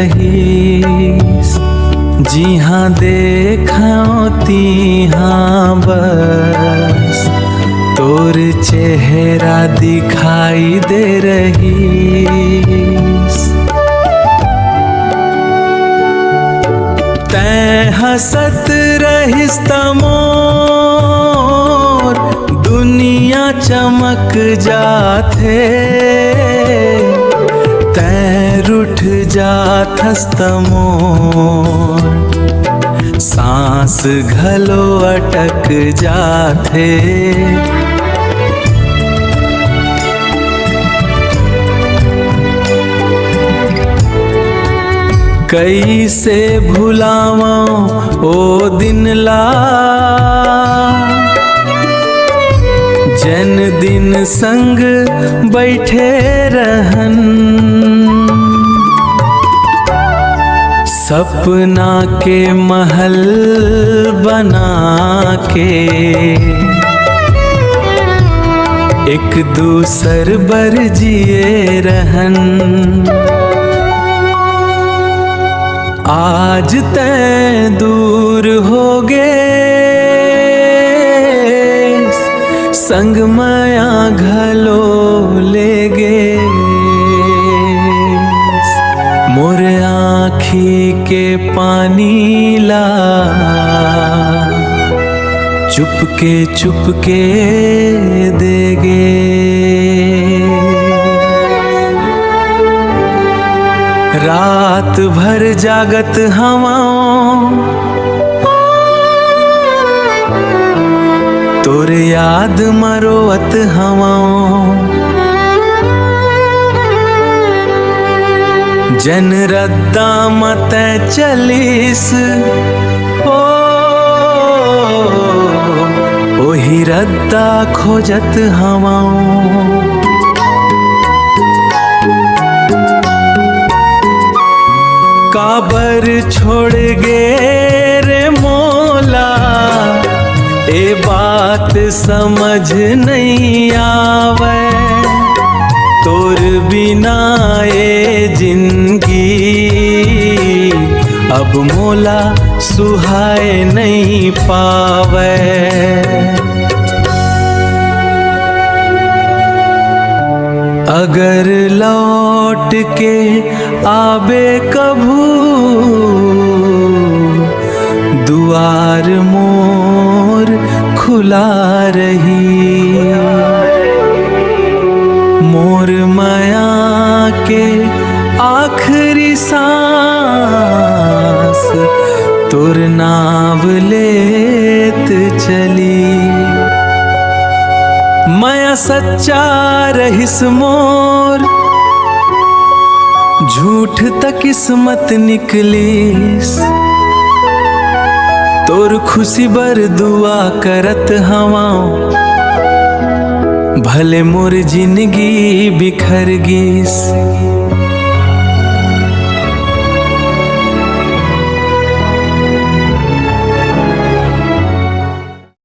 रहीस। जिहाँ देखो तिहाँ बस तोर चेहरा दिखाई दे रहीस। तैं हंसत रहिस त मोर दुनिया चमक जाथे। तैं रूठ जाथस त मोर सांस घलो अटक जाथे। कैसे भुलावा ओ दिन ला जन दिन संग बैठे रहन। सपना के महल बना के एक दूसर बर जिए रहन। आज तैं दूर हो गे संग माया घलो ले गे। मोर आँखी के पानी ला चुपके चुपके देगे। रात भर जागत हवाओं तोर याद मरोवत हवाओं। जन रद्दा मत चलिस ओही रद्दा खोजत हवाओं। काबर छोड़ गे रे मोला ए बात समझ नहीं आवे। तोर बिना ए जिंदगी अब मोला सुहाए नहीं पावे। अगर लौट के आबे कभू दुआर मोर खुला रही। मोर माया के आखिरी सांस तोर नाव लेत चली। माया सच्चा रहिस मोर झूठ त किस्मत निकलीस। तोर खुशी बर दुआ करत हवाओं भले मोर जिंदगी बिखर गिस।